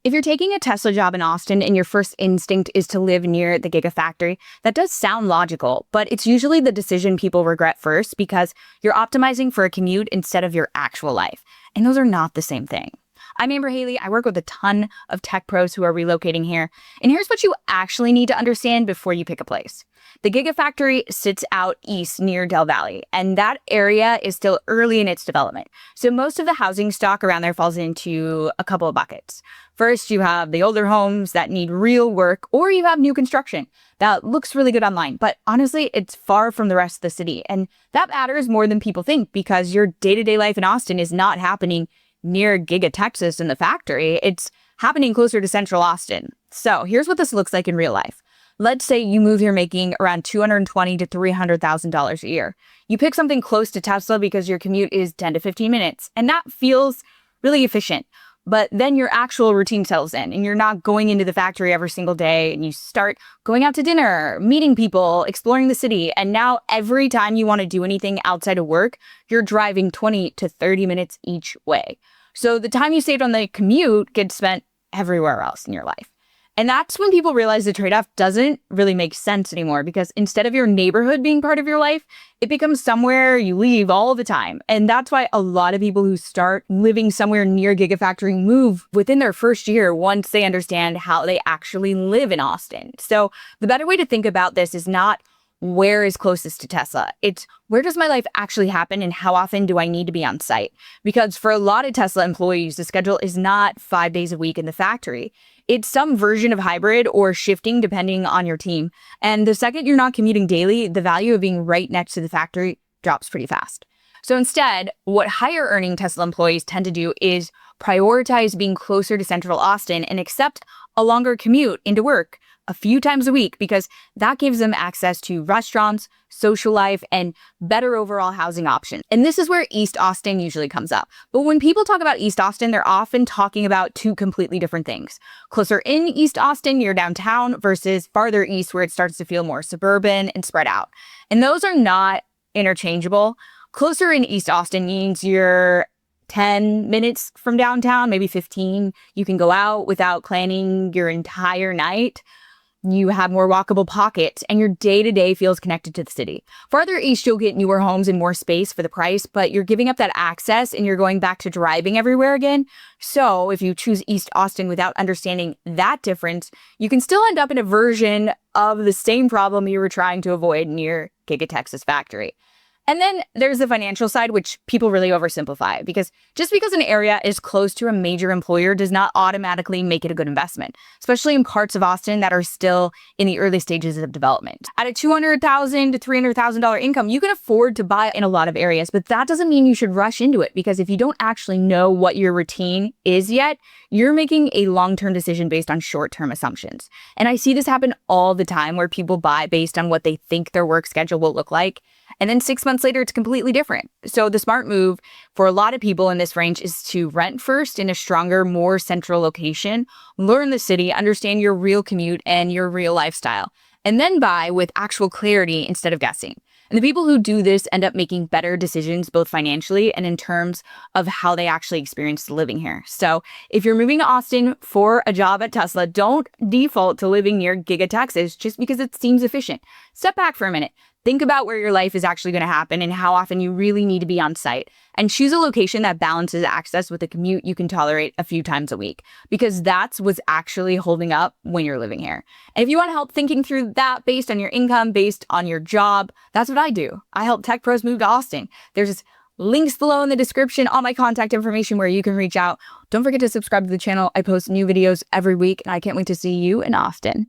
If you're taking a Tesla job in Austin and your first instinct is to live near the Gigafactory, that does sound logical, but it's usually the decision people regret first because you're optimizing for a commute instead of your actual life. And those are not the same thing. I'm Amber Haley. I work with a ton of tech pros who are relocating here. And here's what you actually need to understand before you pick a place. The Gigafactory sits out east near Del Valle, and that area is still early in its development. So most of the housing stock around there falls into a couple of buckets. First, you have the older homes that need real work, or you have new construction that looks really good online. But honestly, it's far from the rest of the city. And that matters more than people think because your day-to-day life in Austin is not happening near Giga Texas in the factory. It's happening closer to central Austin. So here's what this looks like in real life. Let's say you move here making around $220,000 to $300,000 a year. You pick something close to Tesla because your commute is 10 to 15 minutes, and that feels really efficient. But then your actual routine settles in, and you're not going into the factory every single day, and you start going out to dinner, meeting people, exploring the city, and now every time you want to do anything outside of work, you're driving 20 to 30 minutes each way. So the time you saved on the commute gets spent everywhere else in your life. And that's when people realize the trade-off doesn't really make sense anymore because instead of your neighborhood being part of your life, it becomes somewhere you leave all the time. And that's why a lot of people who start living somewhere near Gigafactory move within their first year once they understand how they actually live in Austin. So the better way to think about this is not where is closest to Tesla. It's where does my life actually happen and how often do I need to be on site? Because for a lot of Tesla employees, the schedule is not 5 days a week in the factory. It's some version of hybrid or shifting depending on your team. And the second you're not commuting daily, the value of being right next to the factory drops pretty fast. So instead, what higher earning Tesla employees tend to do is prioritize being closer to central Austin and accept a longer commute into work a few times a week because that gives them access to restaurants, social life, and better overall housing options. And this is where East Austin usually comes up. But when people talk about East Austin, they're often talking about two completely different things. Closer in East Austin, near downtown, versus farther east where it starts to feel more suburban and spread out. And those are not interchangeable. Closer in East Austin means you're 10 minutes from downtown, maybe 15. You can go out without planning your entire night. You have more walkable pockets and your day-to-day feels connected to the city. Farther east, you'll get newer homes and more space for the price, but you're giving up that access and you're going back to driving everywhere again. So if you choose East Austin without understanding that difference, you can still end up in a version of the same problem you were trying to avoid near Giga Texas factory. And then there's the financial side, which people really oversimplify because just because an area is close to a major employer does not automatically make it a good investment, especially in parts of Austin that are still in the early stages of development. At a $200,000 to $300,000 income, you can afford to buy in a lot of areas, but that doesn't mean you should rush into it because if you don't actually know what your routine is yet, you're making a long-term decision based on short-term assumptions. And I see this happen all the time where people buy based on what they think their work schedule will look like. And then 6 months later, it's completely different. So the smart move for a lot of people in this range is to rent first in a stronger, more central location, learn the city, understand your real commute and your real lifestyle, and then buy with actual clarity instead of guessing. And the people who do this end up making better decisions, both financially and in terms of how they actually experience living here. So if you're moving to Austin for a job at Tesla, don't default to living near Giga Texas just because it seems efficient. Step back for a minute. Think about where your life is actually going to happen and how often you really need to be on site. And choose a location that balances access with a commute you can tolerate a few times a week, because that's what's actually holding up when you're living here. And if you want help thinking through that based on your income, based on your job, that's what I do. I help tech pros move to Austin. There's links below in the description, all my contact information where you can reach out. Don't forget to subscribe to the channel. I post new videos every week, and I can't wait to see you in Austin.